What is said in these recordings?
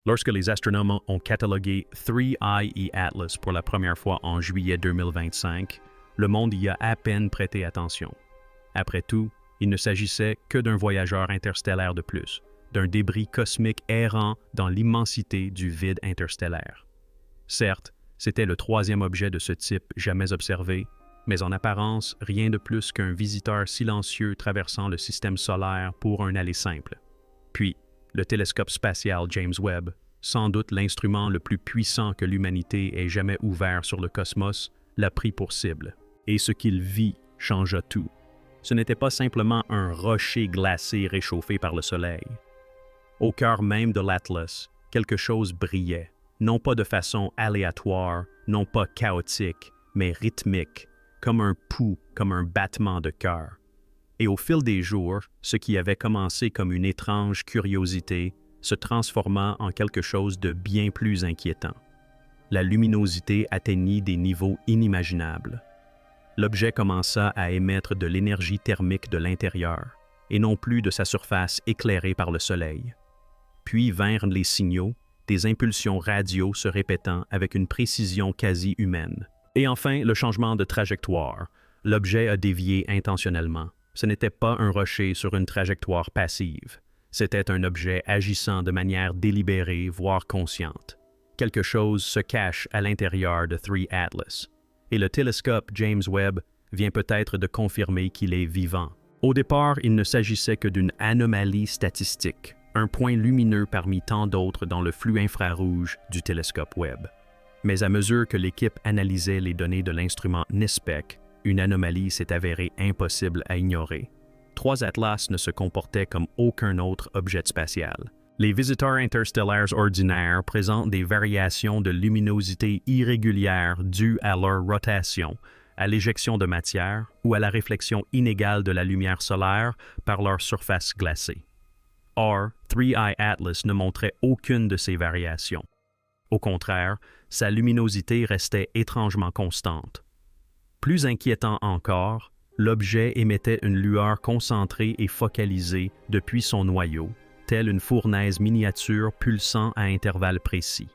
Lorsque les astronomes ont catalogué 3IE Atlas pour la première fois en juillet 2025, le monde y a à peine prêté attention. Après tout, il ne s'agissait que d'un voyageur interstellaire de plus, d'un débris cosmique errant dans l'immensité du vide interstellaire. Certes, c'était le troisième objet de ce type jamais observé, mais en apparence, rien de plus qu'un visiteur silencieux traversant le système solaire pour un aller simple. Puis, le télescope spatial James Webb, sans doute l'instrument le plus puissant que l'humanité ait jamais ouvert sur le cosmos, l'a pris pour cible. Et ce qu'il vit changea tout. Ce n'était pas simplement un rocher glacé réchauffé par le soleil. Au cœur même de l'Atlas, quelque chose brillait, non pas de façon aléatoire, non pas chaotique, mais rythmique, comme un pouls, comme un battement de cœur. Et au fil des jours, ce qui avait commencé comme une étrange curiosité se transforma en quelque chose de bien plus inquiétant. La luminosité atteignit des niveaux inimaginables. L'objet commença à émettre de l'énergie thermique de l'intérieur, et non plus de sa surface éclairée par le soleil. Puis vinrent les signaux, des impulsions radio se répétant avec une précision quasi humaine. Et enfin, le changement de trajectoire. L'objet a dévié intentionnellement. Ce n'était pas un rocher sur une trajectoire passive. C'était un objet agissant de manière délibérée, voire consciente. Quelque chose se cache à l'intérieur de 3 Atlas. Et le télescope James Webb vient peut-être de confirmer qu'il est vivant. Au départ, il ne s'agissait que d'une anomalie statistique, un point lumineux parmi tant d'autres dans le flux infrarouge du télescope Webb. Mais à mesure que l'équipe analysait les données de l'instrument NISPEC, une anomalie s'est avérée impossible à ignorer. 3 Atlas ne se comportaient comme aucun autre objet spatial. Les visiteurs interstellaires ordinaires présentent des variations de luminosité irrégulières dues à leur rotation, à l'éjection de matière ou à la réflexion inégale de la lumière solaire par leur surface glacée. Or, 3I Atlas ne montrait aucune de ces variations. Au contraire, sa luminosité restait étrangement constante. Plus inquiétant encore, l'objet émettait une lueur concentrée et focalisée depuis son noyau, telle une fournaise miniature pulsant à intervalles précis.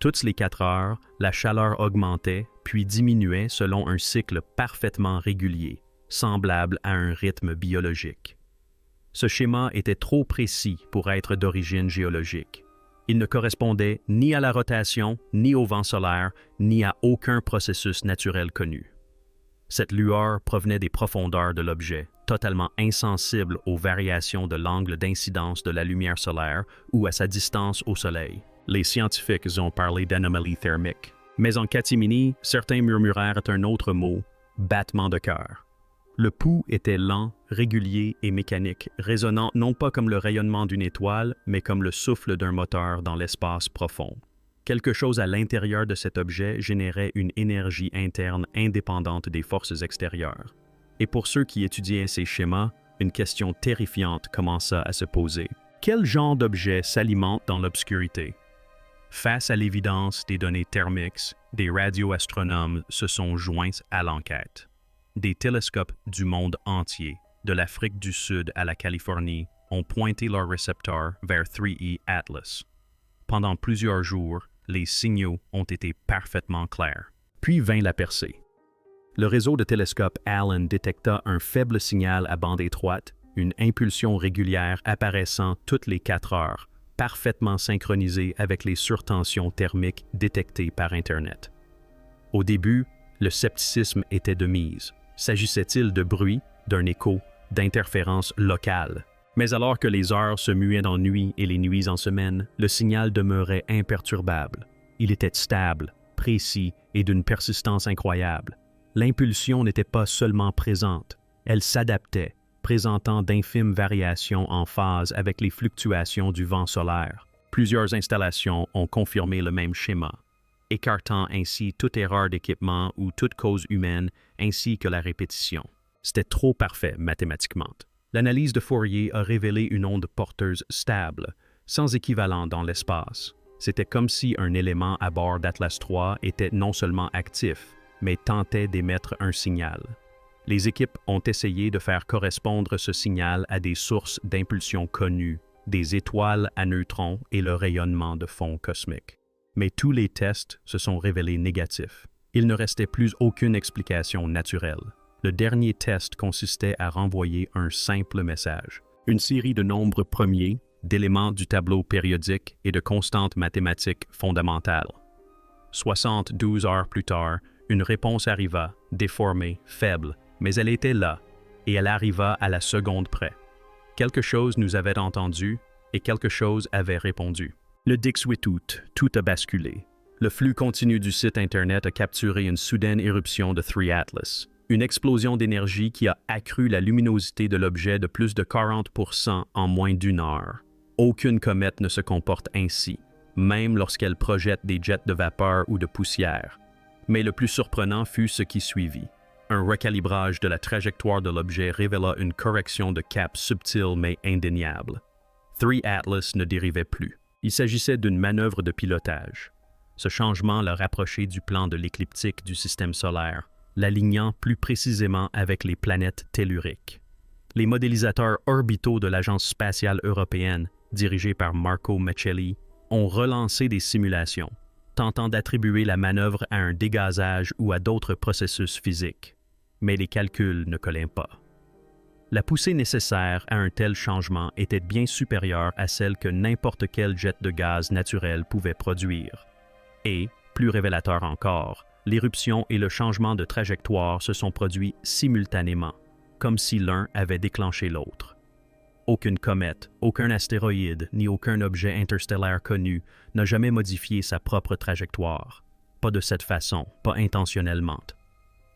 Toutes les 4 heures, la chaleur augmentait puis diminuait selon un cycle parfaitement régulier, semblable à un rythme biologique. Ce schéma était trop précis pour être d'origine géologique. Il ne correspondait ni à la rotation, ni au vent solaire, ni à aucun processus naturel connu. Cette lueur provenait des profondeurs de l'objet, totalement insensible aux variations de l'angle d'incidence de la lumière solaire ou à sa distance au Soleil. Les scientifiques ont parlé d'anomalie thermique. Mais en catimini, certains murmurèrent un autre mot, battement de cœur. Le pouls était lent, régulier et mécanique, résonnant non pas comme le rayonnement d'une étoile, mais comme le souffle d'un moteur dans l'espace profond. Quelque chose à l'intérieur de cet objet générait une énergie interne indépendante des forces extérieures. Et pour ceux qui étudiaient ces schémas, une question terrifiante commença à se poser. Quel genre d'objet s'alimente dans l'obscurité? Face à l'évidence des données thermiques, des radioastronomes se sont joints à l'enquête. Des télescopes du monde entier, de l'Afrique du Sud à la Californie, ont pointé leurs récepteurs vers 3E Atlas. Pendant plusieurs jours, les signaux ont été parfaitement clairs. Puis vint la percée. Le réseau de télescopes Allen détecta un faible signal à bande étroite, une impulsion régulière apparaissant toutes les 4 heures, parfaitement synchronisée avec les surtensions thermiques détectées par Internet. Au début, le scepticisme était de mise. S'agissait-il de bruit, d'un écho, d'interférences locales? Mais alors que les heures se muaient en nuit et les nuits en semaine, le signal demeurait imperturbable. Il était stable, précis et d'une persistance incroyable. L'impulsion n'était pas seulement présente, elle s'adaptait, présentant d'infimes variations en phase avec les fluctuations du vent solaire. Plusieurs installations ont confirmé le même schéma, écartant ainsi toute erreur d'équipement ou toute cause humaine, ainsi que la répétition. C'était trop parfait mathématiquement. L'analyse de Fourier a révélé une onde porteuse stable, sans équivalent dans l'espace. C'était comme si un élément à bord d'Atlas III était non seulement actif, mais tentait d'émettre un signal. Les équipes ont essayé de faire correspondre ce signal à des sources d'impulsion connues, des étoiles à neutrons et le rayonnement de fond cosmique. Mais tous les tests se sont révélés négatifs. Il ne restait plus aucune explication naturelle. Le dernier test consistait à renvoyer un simple message. Une série de nombres premiers, d'éléments du tableau périodique et de constantes mathématiques fondamentales. 72 heures plus tard, une réponse arriva, déformée, faible, mais elle était là, et elle arriva à la seconde près. Quelque chose nous avait entendu, et quelque chose avait répondu. Le Dixwitut, tout a basculé. Le flux continu du site Internet a capturé une soudaine éruption de 3 Atlas. Une explosion d'énergie qui a accru la luminosité de l'objet de plus de 40% en moins d'une heure. Aucune comète ne se comporte ainsi, même lorsqu'elle projette des jets de vapeur ou de poussière. Mais le plus surprenant fut ce qui suivit. Un recalibrage de la trajectoire de l'objet révéla une correction de cap subtile mais indéniable. 3 Atlas ne dérivait plus. Il s'agissait d'une manœuvre de pilotage. Ce changement l'a rapproché du plan de l'écliptique du système solaire, l'alignant plus précisément avec les planètes telluriques. Les modélisateurs orbitaux de l'Agence spatiale européenne, dirigés par Marco Meccelli, ont relancé des simulations, tentant d'attribuer la manœuvre à un dégazage ou à d'autres processus physiques. Mais les calculs ne collaient pas. La poussée nécessaire à un tel changement était bien supérieure à celle que n'importe quel jet de gaz naturel pouvait produire. Et, plus révélateur encore, l'éruption et le changement de trajectoire se sont produits simultanément, comme si l'un avait déclenché l'autre. Aucune comète, aucun astéroïde, ni aucun objet interstellaire connu n'a jamais modifié sa propre trajectoire. Pas de cette façon, pas intentionnellement.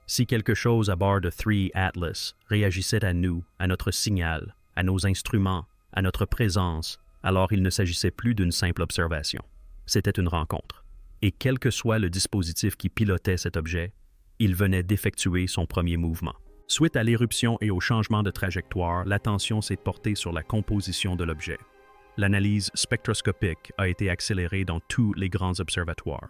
Si quelque chose à bord de 3 Atlas réagissait à nous, à notre signal, à nos instruments, à notre présence, alors il ne s'agissait plus d'une simple observation. C'était une rencontre. Et quel que soit le dispositif qui pilotait cet objet, il venait d'effectuer son premier mouvement. Suite à l'éruption et au changement de trajectoire, l'attention s'est portée sur la composition de l'objet. L'analyse spectroscopique a été accélérée dans tous les grands observatoires.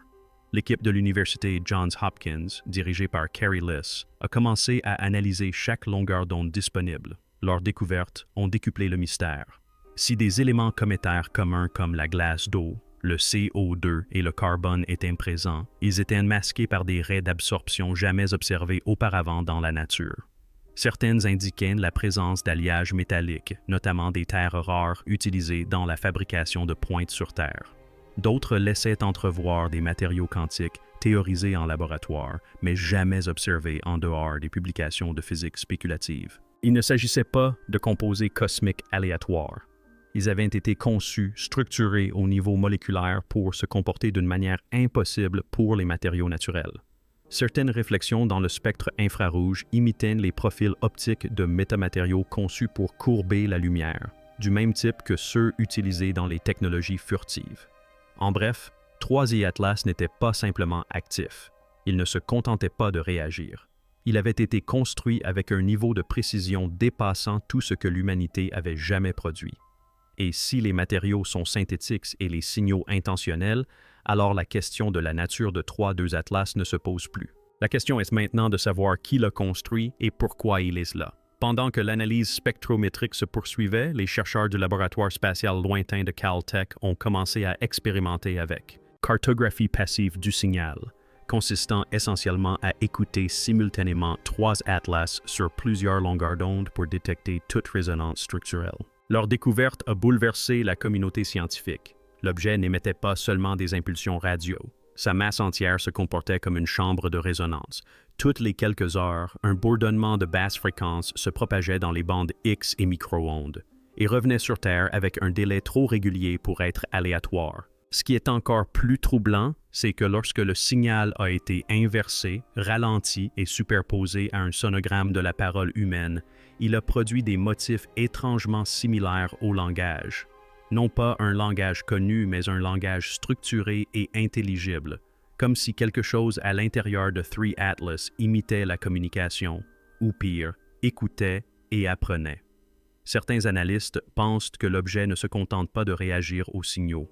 L'équipe de l'université Johns Hopkins, dirigée par Carey Liss, a commencé à analyser chaque longueur d'onde disponible. Leurs découvertes ont décuplé le mystère. Si des éléments cométaires communs comme la glace d'eau, le CO2 et le carbone étaient présents, ils étaient masqués par des raies d'absorption jamais observées auparavant dans la nature. Certaines indiquaient la présence d'alliages métalliques, notamment des terres rares utilisées dans la fabrication de pointes sur Terre. D'autres laissaient entrevoir des matériaux quantiques théorisés en laboratoire, mais jamais observés en dehors des publications de physique spéculative. Il ne s'agissait pas de composés cosmiques aléatoires. Ils avaient été conçus, structurés au niveau moléculaire pour se comporter d'une manière impossible pour les matériaux naturels. Certaines réflexions dans le spectre infrarouge imitaient les profils optiques de métamatériaux conçus pour courber la lumière, du même type que ceux utilisés dans les technologies furtives. En bref, 3 Atlas n'était pas simplement actif. Il ne se contentait pas de réagir. Il avait été construit avec un niveau de précision dépassant tout ce que l'humanité avait jamais produit. Et si les matériaux sont synthétiques et les signaux intentionnels, alors la question de la nature de 3 Atlas ne se pose plus. La question est maintenant de savoir qui l'a construit et pourquoi il est là. Pendant que l'analyse spectrométrique se poursuivait, les chercheurs du laboratoire spatial lointain de Caltech ont commencé à expérimenter avec cartographie passive du signal, consistant essentiellement à écouter simultanément 3 atlas sur plusieurs longueurs d'onde pour détecter toute résonance structurelle. Leur découverte a bouleversé la communauté scientifique. L'objet n'émettait pas seulement des impulsions radio. Sa masse entière se comportait comme une chambre de résonance. Toutes les quelques heures, un bourdonnement de basse fréquence se propageait dans les bandes X et micro-ondes et revenait sur Terre avec un délai trop régulier pour être aléatoire. Ce qui est encore plus troublant, c'est que lorsque le signal a été inversé, ralenti et superposé à un sonogramme de la parole humaine, il a produit des motifs étrangement similaires au langage. Non pas un langage connu, mais un langage structuré et intelligible, comme si quelque chose à l'intérieur de 3 Atlas imitait la communication, ou pire, écoutait et apprenait. Certains analystes pensent que l'objet ne se contente pas de réagir aux signaux.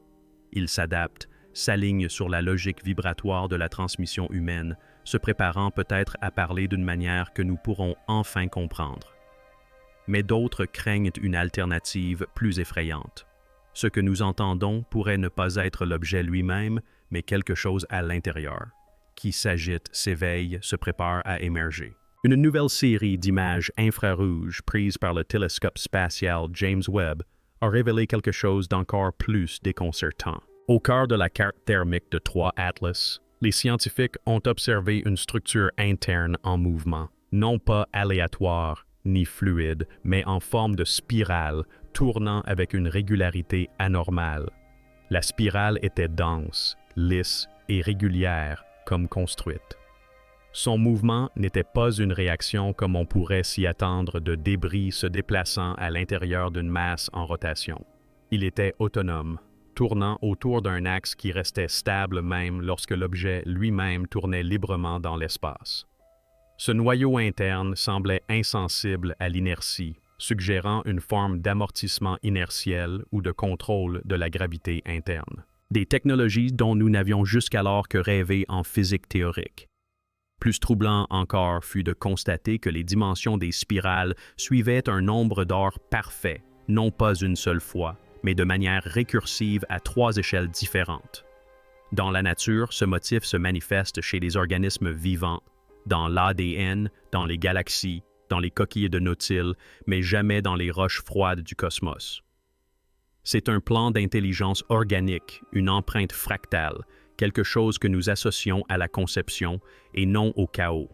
Il s'adapte, s'aligne sur la logique vibratoire de la transmission humaine, se préparant peut-être à parler d'une manière que nous pourrons enfin comprendre. Mais d'autres craignent une alternative plus effrayante. Ce que nous entendons pourrait ne pas être l'objet lui-même, mais quelque chose à l'intérieur, qui s'agite, s'éveille, se prépare à émerger. Une nouvelle série d'images infrarouges prises par le télescope spatial James Webb a révélé quelque chose d'encore plus déconcertant. Au cœur de la carte thermique de 3 Atlas, les scientifiques ont observé une structure interne en mouvement, non pas aléatoire ni fluide, mais en forme de spirale, tournant avec une régularité anormale. La spirale était dense, lisse et régulière comme construite. Son mouvement n'était pas une réaction comme on pourrait s'y attendre de débris se déplaçant à l'intérieur d'une masse en rotation. Il était autonome, tournant autour d'un axe qui restait stable même lorsque l'objet lui-même tournait librement dans l'espace. Ce noyau interne semblait insensible à l'inertie, suggérant une forme d'amortissement inertiel ou de contrôle de la gravité interne. Des technologies dont nous n'avions jusqu'alors que rêvé en physique théorique. Plus troublant encore fut de constater que les dimensions des spirales suivaient un nombre d'or parfait, non pas une seule fois, mais de manière récursive à 3 échelles différentes. Dans la nature, ce motif se manifeste chez les organismes vivants, dans l'ADN, dans les galaxies, dans les coquilles de nautiles, mais jamais dans les roches froides du cosmos. C'est un plan d'intelligence organique, une empreinte fractale, quelque chose que nous associons à la conception et non au chaos.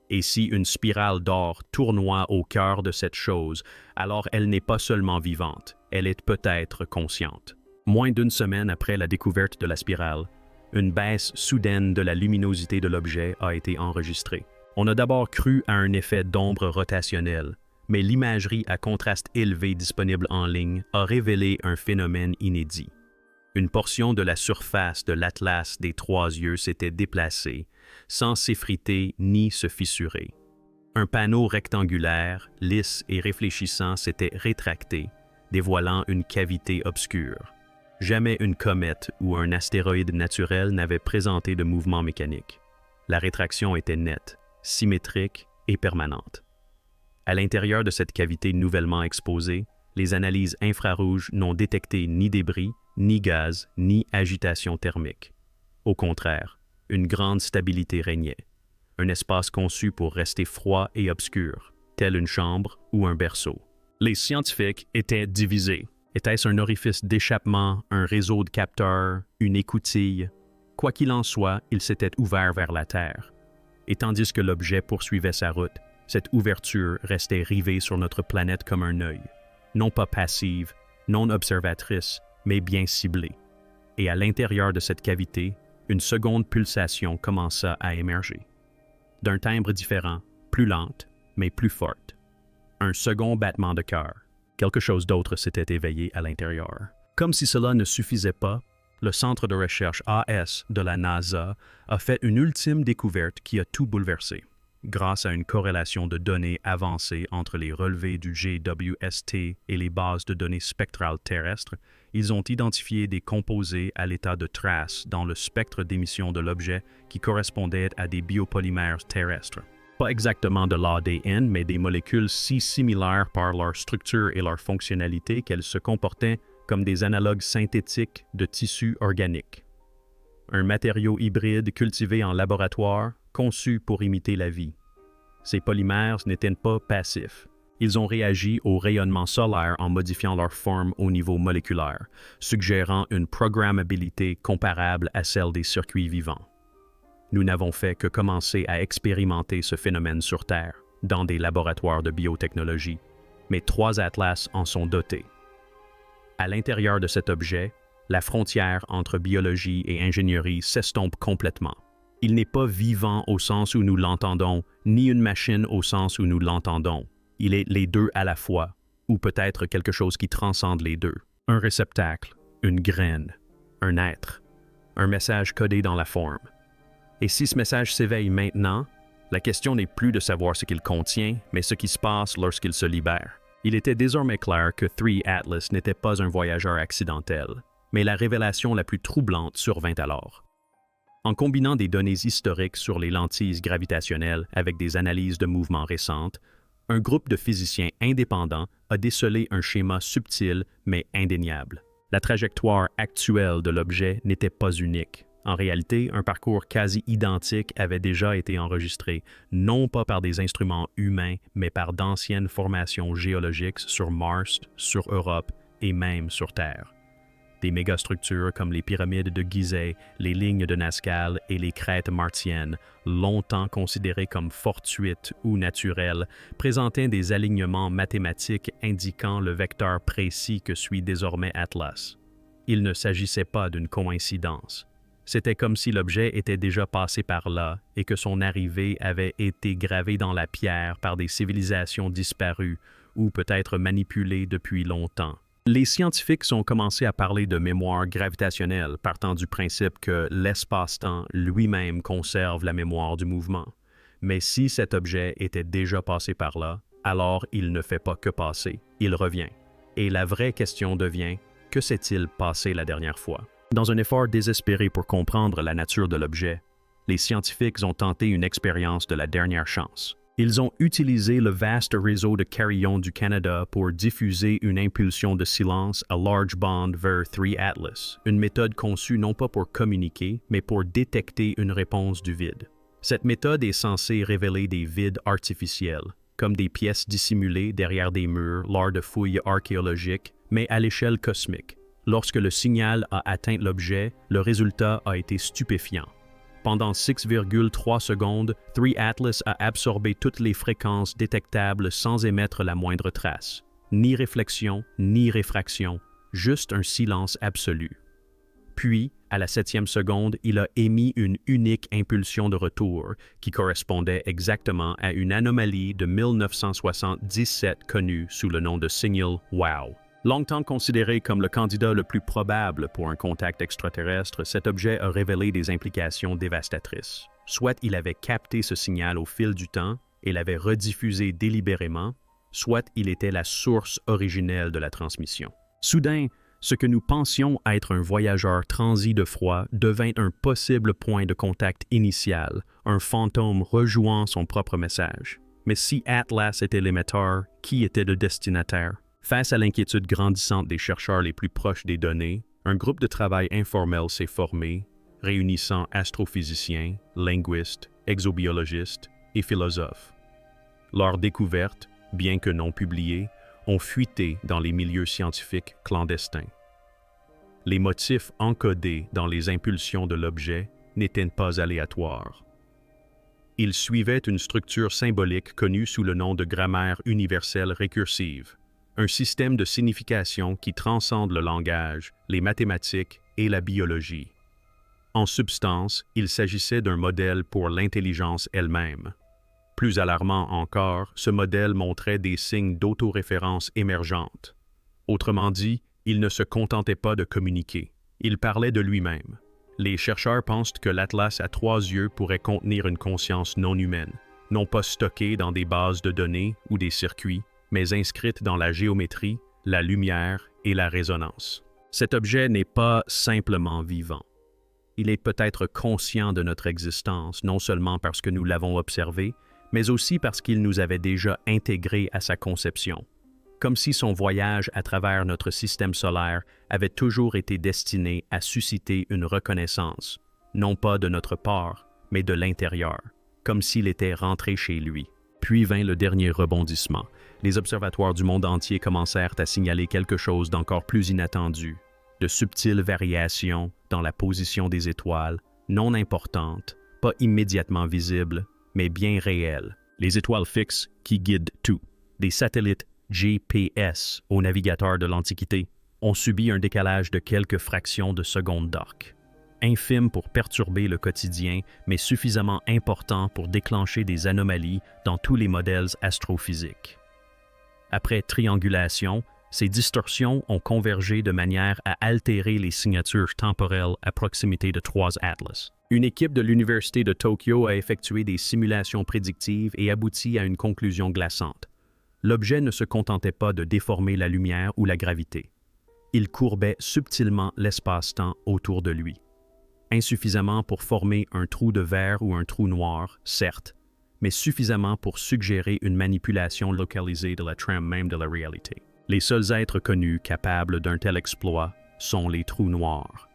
Et si une spirale d'or tournoie au cœur de cette chose, alors elle n'est pas seulement vivante, elle est peut-être consciente. Moins d'une semaine après la découverte de la spirale, une baisse soudaine de la luminosité de l'objet a été enregistrée. On a d'abord cru à un effet d'ombre rotationnelle, mais l'imagerie à contraste élevé disponible en ligne a révélé un phénomène inédit. Une portion de la surface de l'atlas des 3 yeux s'était déplacée, sans s'effriter ni se fissurer. Un panneau rectangulaire, lisse et réfléchissant s'était rétracté, dévoilant une cavité obscure. Jamais une comète ou un astéroïde naturel n'avait présenté de mouvement mécanique. La rétraction était nette, symétrique et permanente. À l'intérieur de cette cavité nouvellement exposée, les analyses infrarouges n'ont détecté ni débris, ni gaz, ni agitation thermique. Au contraire, une grande stabilité régnait. Un espace conçu pour rester froid et obscur, tel une chambre ou un berceau. Les scientifiques étaient divisés. Était-ce un orifice d'échappement, un réseau de capteurs, une écoutille? Quoi qu'il en soit, il s'était ouvert vers la Terre. Et tandis que l'objet poursuivait sa route, cette ouverture restait rivée sur notre planète comme un œil, non pas passive, non observatrice, mais bien ciblée. Et à l'intérieur de cette cavité, une seconde pulsation commença à émerger. D'un timbre différent, plus lente, mais plus forte. Un second battement de cœur. Quelque chose d'autre s'était éveillé à l'intérieur. Comme si cela ne suffisait pas, le centre de recherche AS de la NASA a fait une ultime découverte qui a tout bouleversé. Grâce à une corrélation de données avancée entre les relevés du JWST et les bases de données spectrales terrestres, ils ont identifié des composés à l'état de traces dans le spectre d'émission de l'objet qui correspondaient à des biopolymères terrestres. Pas exactement de l'ADN, mais des molécules si similaires par leur structure et leur fonctionnalité qu'elles se comportaient comme des analogues synthétiques de tissus organiques. Un matériau hybride cultivé en laboratoire, conçu pour imiter la vie. Ces polymères n'étaient pas passifs. Ils ont réagi au rayonnement solaire en modifiant leur forme au niveau moléculaire, suggérant une programmabilité comparable à celle des circuits vivants. Nous n'avons fait que commencer à expérimenter ce phénomène sur Terre, dans des laboratoires de biotechnologie, mais 3 atlas en sont dotés. À l'intérieur de cet objet, la frontière entre biologie et ingénierie s'estompe complètement. Il n'est pas vivant au sens où nous l'entendons, ni une machine au sens où nous l'entendons. Il est les deux à la fois, ou peut-être quelque chose qui transcende les deux. Un réceptacle, une graine, un être, un message codé dans la forme. Et si ce message s'éveille maintenant, la question n'est plus de savoir ce qu'il contient, mais ce qui se passe lorsqu'il se libère. Il était désormais clair que 3 Atlas n'était pas un voyageur accidentel, mais la révélation la plus troublante survint alors. En combinant des données historiques sur les lentilles gravitationnelles avec des analyses de mouvements récentes, un groupe de physiciens indépendants a décelé un schéma subtil mais indéniable. La trajectoire actuelle de l'objet n'était pas unique. En réalité, un parcours quasi identique avait déjà été enregistré, non pas par des instruments humains, mais par d'anciennes formations géologiques sur Mars, sur Europe et même sur Terre. Des mégastructures comme les pyramides de Gizeh, les lignes de Nazca et les crêtes martiennes, longtemps considérées comme fortuites ou naturelles, présentaient des alignements mathématiques indiquant le vecteur précis que suit désormais Atlas. Il ne s'agissait pas d'une coïncidence. C'était comme si l'objet était déjà passé par là et que son arrivée avait été gravée dans la pierre par des civilisations disparues ou peut-être manipulées depuis longtemps. Les scientifiques ont commencé à parler de mémoire gravitationnelle, partant du principe que l'espace-temps lui-même conserve la mémoire du mouvement. Mais si cet objet était déjà passé par là, alors il ne fait pas que passer, il revient. Et la vraie question devient, que s'est-il passé la dernière fois? Dans un effort désespéré pour comprendre la nature de l'objet, les scientifiques ont tenté une expérience de la dernière chance. Ils ont utilisé le vaste réseau de carillons du Canada pour diffuser une impulsion de silence à large band vers 3 Atlas, une méthode conçue non pas pour communiquer, mais pour détecter une réponse du vide. Cette méthode est censée révéler des vides artificiels, comme des pièces dissimulées derrière des murs lors de fouilles archéologiques, mais à l'échelle cosmique. Lorsque le signal a atteint l'objet, le résultat a été stupéfiant. Pendant 6,3 secondes, 3 Atlas a absorbé toutes les fréquences détectables sans émettre la moindre trace. Ni réflexion, ni réfraction, juste un silence absolu. Puis, à la 7e seconde, il a émis une unique impulsion de retour qui correspondait exactement à une anomalie de 1977 connue sous le nom de signal WOW. Longtemps considéré comme le candidat le plus probable pour un contact extraterrestre, cet objet a révélé des implications dévastatrices. Soit il avait capté ce signal au fil du temps et l'avait rediffusé délibérément, soit il était la source originelle de la transmission. Soudain, ce que nous pensions être un voyageur transi de froid devint un possible point de contact initial, un fantôme rejouant son propre message. Mais si Atlas était l'émetteur, qui était le destinataire? Face à l'inquiétude grandissante des chercheurs les plus proches des données, un groupe de travail informel s'est formé, réunissant astrophysiciens, linguistes, exobiologistes et philosophes. Leurs découvertes, bien que non publiées, ont fuité dans les milieux scientifiques clandestins. Les motifs encodés dans les impulsions de l'objet n'étaient pas aléatoires. Ils suivaient une structure symbolique connue sous le nom de grammaire universelle récursive, un système de signification qui transcende le langage, les mathématiques et la biologie. En substance, il s'agissait d'un modèle pour l'intelligence elle-même. Plus alarmant encore, ce modèle montrait des signes d'autoréférence émergente. Autrement dit, il ne se contentait pas de communiquer, il parlait de lui-même. Les chercheurs pensent que l'Atlas à 3 yeux pourrait contenir une conscience non humaine, non pas stockée dans des bases de données ou des circuits, mais inscrite dans la géométrie, la lumière et la résonance. Cet objet n'est pas simplement vivant. Il est peut-être conscient de notre existence, non seulement parce que nous l'avons observé, mais aussi parce qu'il nous avait déjà intégrés à sa conception. Comme si son voyage à travers notre système solaire avait toujours été destiné à susciter une reconnaissance, non pas de notre part, mais de l'intérieur, comme s'il était rentré chez lui. Puis vint le dernier rebondissement. Les observatoires du monde entier commencèrent à signaler quelque chose d'encore plus inattendu, de subtiles variations dans la position des étoiles, non importantes, pas immédiatement visibles, mais bien réelles. Les étoiles fixes qui guident tout. Des satellites GPS aux navigateurs de l'Antiquité ont subi un décalage de quelques fractions de seconde d'arc. Infime pour perturber le quotidien, mais suffisamment important pour déclencher des anomalies dans tous les modèles astrophysiques. Après triangulation, ces distorsions ont convergé de manière à altérer les signatures temporelles à proximité de 3 Atlas. Une équipe de l'Université de Tokyo a effectué des simulations prédictives et abouti à une conclusion glaçante. L'objet ne se contentait pas de déformer la lumière ou la gravité. Il courbait subtilement l'espace-temps autour de lui. Insuffisamment pour former un trou de verre ou un trou noir, certes, mais suffisamment pour suggérer une manipulation localisée de la trame même de la réalité. Les seuls êtres connus capables d'un tel exploit sont les trous noirs.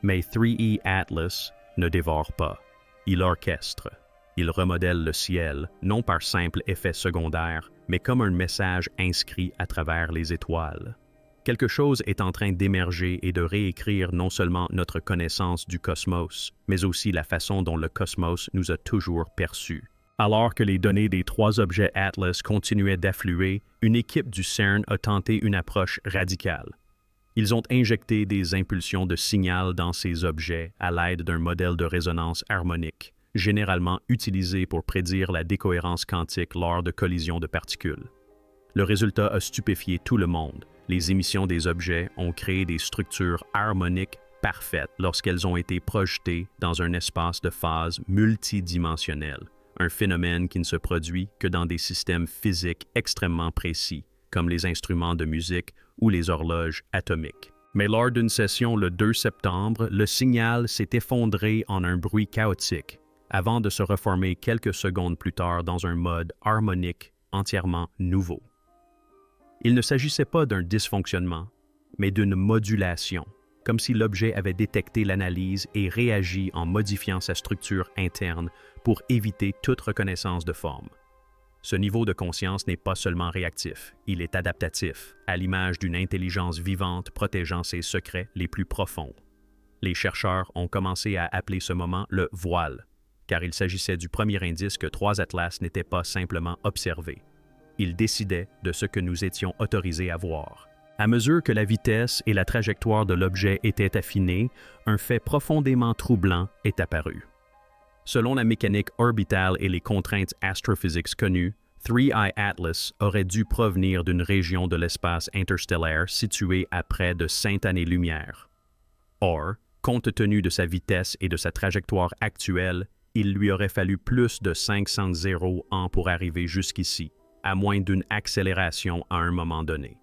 Mais 3E Atlas ne dévore pas. Il orchestre. Il remodèle le ciel, non par simple effet secondaire, mais comme un message inscrit à travers les étoiles. Quelque chose est en train d'émerger et de réécrire non seulement notre connaissance du cosmos, mais aussi la façon dont le cosmos nous a toujours perçus. Alors que les données des 3 objets Atlas continuaient d'affluer, une équipe du CERN a tenté une approche radicale. Ils ont injecté des impulsions de signal dans ces objets à l'aide d'un modèle de résonance harmonique, généralement utilisé pour prédire la décohérence quantique lors de collisions de particules. Le résultat a stupéfié tout le monde. Les émissions des objets ont créé des structures harmoniques parfaites lorsqu'elles ont été projetées dans un espace de phase multidimensionnel, un phénomène qui ne se produit que dans des systèmes physiques extrêmement précis, comme les instruments de musique ou les horloges atomiques. Mais lors d'une session le 2 septembre, le signal s'est effondré en un bruit chaotique, avant de se reformer quelques secondes plus tard dans un mode harmonique entièrement nouveau. Il ne s'agissait pas d'un dysfonctionnement, mais d'une modulation, comme si l'objet avait détecté l'analyse et réagi en modifiant sa structure interne pour éviter toute reconnaissance de forme. Ce niveau de conscience n'est pas seulement réactif, il est adaptatif, à l'image d'une intelligence vivante protégeant ses secrets les plus profonds. Les chercheurs ont commencé à appeler ce moment le voile, car il s'agissait du premier indice que 3 atlas n'étaient pas simplement observés. Ils décidaient de ce que nous étions autorisés à voir. À mesure que la vitesse et la trajectoire de l'objet étaient affinées, un fait profondément troublant est apparu. Selon la mécanique orbitale et les contraintes astrophysiques connues, 3I Atlas aurait dû provenir d'une région de l'espace interstellaire située à près de 5 années-lumière. Or, compte tenu de sa vitesse et de sa trajectoire actuelle, il lui aurait fallu plus de 500 ans pour arriver jusqu'ici, à moins d'une accélération à un moment donné.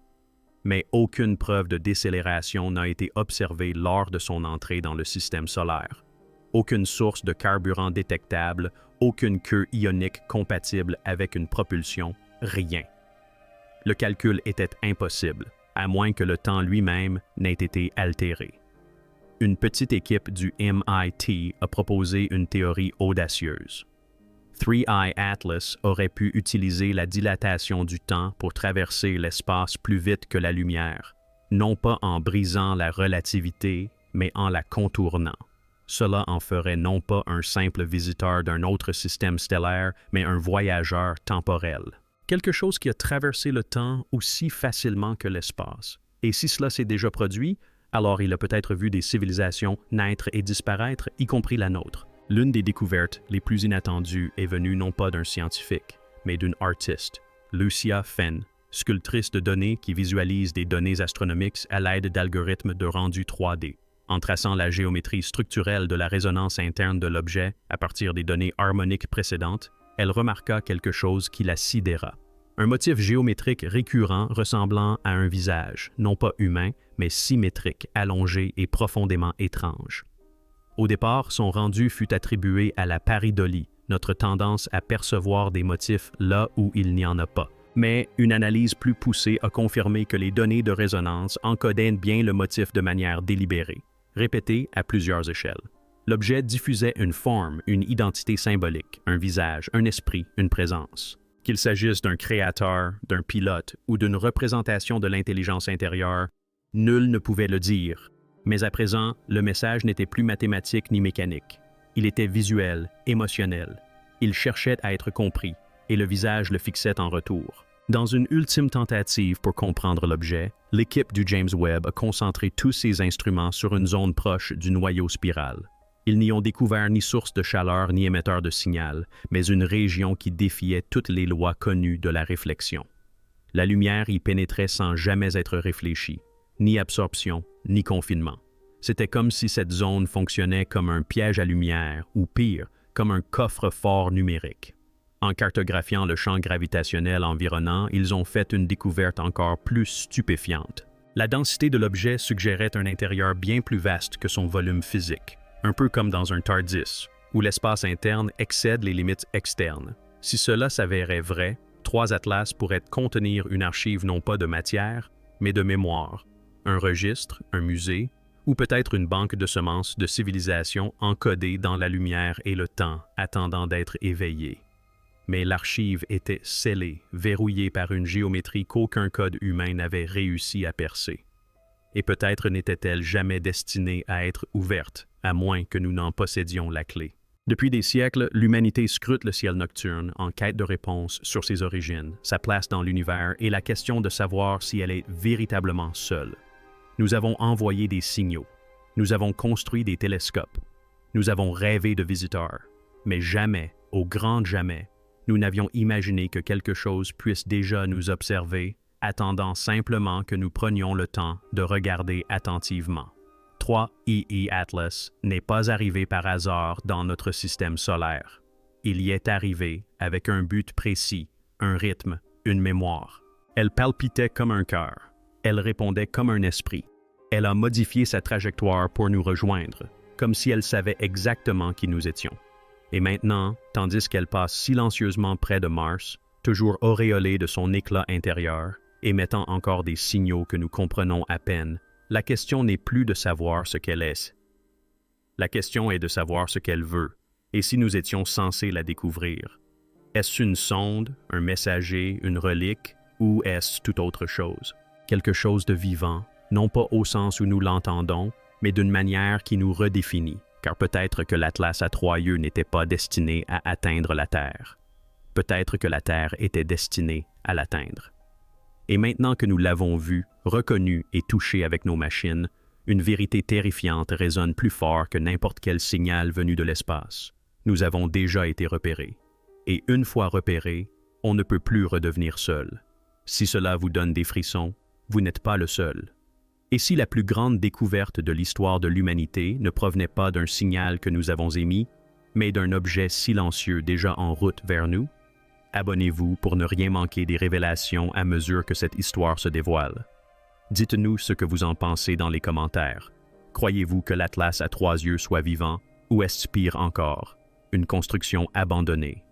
Mais aucune preuve de décélération n'a été observée lors de son entrée dans le système solaire. Aucune source de carburant détectable, aucune queue ionique compatible avec une propulsion, rien. Le calcul était impossible, à moins que le temps lui-même n'ait été altéré. Une petite équipe du MIT a proposé une théorie audacieuse. 3I Atlas aurait pu utiliser la dilatation du temps pour traverser l'espace plus vite que la lumière, non pas en brisant la relativité, mais en la contournant. Cela en ferait non pas un simple visiteur d'un autre système stellaire, mais un voyageur temporel. Quelque chose qui a traversé le temps aussi facilement que l'espace. Et si cela s'est déjà produit, alors il a peut-être vu des civilisations naître et disparaître, y compris la nôtre. L'une des découvertes les plus inattendues est venue non pas d'un scientifique, mais d'une artiste, Lucia Fenn, sculptrice de données qui visualise des données astronomiques à l'aide d'algorithmes de rendu 3D. En traçant la géométrie structurelle de la résonance interne de l'objet à partir des données harmoniques précédentes, elle remarqua quelque chose qui la sidéra. Un motif géométrique récurrent ressemblant à un visage, non pas humain, mais symétrique, allongé et profondément étrange. Au départ, son rendu fut attribué à la pareidolie, notre tendance à percevoir des motifs là où il n'y en a pas. Mais une analyse plus poussée a confirmé que les données de résonance encodaient bien le motif de manière délibérée, répétée à plusieurs échelles. L'objet diffusait une forme, une identité symbolique, un visage, un esprit, une présence. Qu'il s'agisse d'un créateur, d'un pilote ou d'une représentation de l'intelligence intérieure, nul ne pouvait le dire. Mais à présent, le message n'était plus mathématique ni mécanique. Il était visuel, émotionnel. Il cherchait à être compris, et le visage le fixait en retour. Dans une ultime tentative pour comprendre l'objet, l'équipe du James Webb a concentré tous ses instruments sur une zone proche du noyau spiral. Ils n'y ont découvert ni source de chaleur ni émetteur de signal, mais une région qui défiait toutes les lois connues de la réflexion. La lumière y pénétrait sans jamais être réfléchie, ni absorption, ni confinement. C'était comme si cette zone fonctionnait comme un piège à lumière, ou pire, comme un coffre-fort numérique. En cartographiant le champ gravitationnel environnant, ils ont fait une découverte encore plus stupéfiante. La densité de l'objet suggérait un intérieur bien plus vaste que son volume physique, un peu comme dans un TARDIS, où l'espace interne excède les limites externes. Si cela s'avérait vrai, 3 atlas pourraient contenir une archive non pas de matière, mais de mémoire. Un registre, un musée, ou peut-être une banque de semences de civilisation encodée dans la lumière et le temps, attendant d'être éveillée. Mais l'archive était scellée, verrouillée par une géométrie qu'aucun code humain n'avait réussi à percer. Et peut-être n'était-elle jamais destinée à être ouverte, à moins que nous n'en possédions la clé. Depuis des siècles, l'humanité scrute le ciel nocturne en quête de réponses sur ses origines, sa place dans l'univers et la question de savoir si elle est véritablement seule. Nous avons envoyé des signaux, nous avons construit des télescopes, nous avons rêvé de visiteurs, mais jamais, au grand jamais, nous n'avions imaginé que quelque chose puisse déjà nous observer, attendant simplement que nous prenions le temps de regarder attentivement. 3II Atlas n'est pas arrivé par hasard dans notre système solaire. Il y est arrivé avec un but précis, un rythme, une mémoire. Elle palpitait comme un cœur. Elle répondait comme un esprit. Elle a modifié sa trajectoire pour nous rejoindre, comme si elle savait exactement qui nous étions. Et maintenant, tandis qu'elle passe silencieusement près de Mars, toujours auréolée de son éclat intérieur, émettant encore des signaux que nous comprenons à peine, la question n'est plus de savoir ce qu'elle est. La question est de savoir ce qu'elle veut, et si nous étions censés la découvrir. Est-ce une sonde, un messager, une relique, ou est-ce tout autre chose? Quelque chose de vivant, non pas au sens où nous l'entendons, mais d'une manière qui nous redéfinit, car peut-être que l'Atlas à 3 yeux n'était pas destiné à atteindre la Terre. Peut-être que la Terre était destinée à l'atteindre. Et maintenant que nous l'avons vu, reconnu et touché avec nos machines, une vérité terrifiante résonne plus fort que n'importe quel signal venu de l'espace. Nous avons déjà été repérés. Et une fois repérés, on ne peut plus redevenir seul. Si cela vous donne des frissons, vous n'êtes pas le seul. Et si la plus grande découverte de l'histoire de l'humanité ne provenait pas d'un signal que nous avons émis, mais d'un objet silencieux déjà en route vers nous? Abonnez-vous pour ne rien manquer des révélations à mesure que cette histoire se dévoile. Dites-nous ce que vous en pensez dans les commentaires. Croyez-vous que l'Atlas à 3 yeux soit vivant, ou est-ce pire encore, une construction abandonnée?